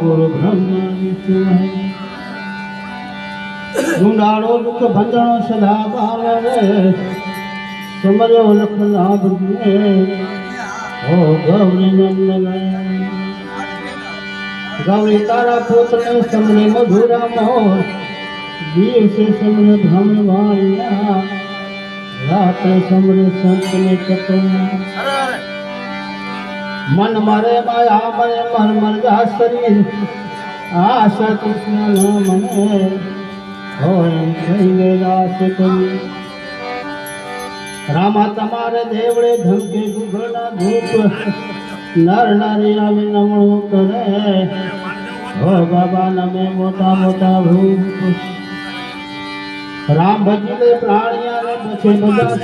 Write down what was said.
गुरु ब्रह्मा ढूंढाड़ो दुख भंजनो सदा पावे समर्यो लख लाभ हो गौरी नंदन गौरी तारा पुत्र समरे मधुरा मोर जीव से समरे भ्रम वालिया रात समरे संत ने कटना मन मरे माया मरे मर मर जा शरीर आशा कृष्ण न मने रामा तमारे देवड़े धमके गुगना धूप नर नारी आवे नमणो करे हो बाबा नमे मोटा मोटा भूप राम भजले प्राणिया ने बचे बजा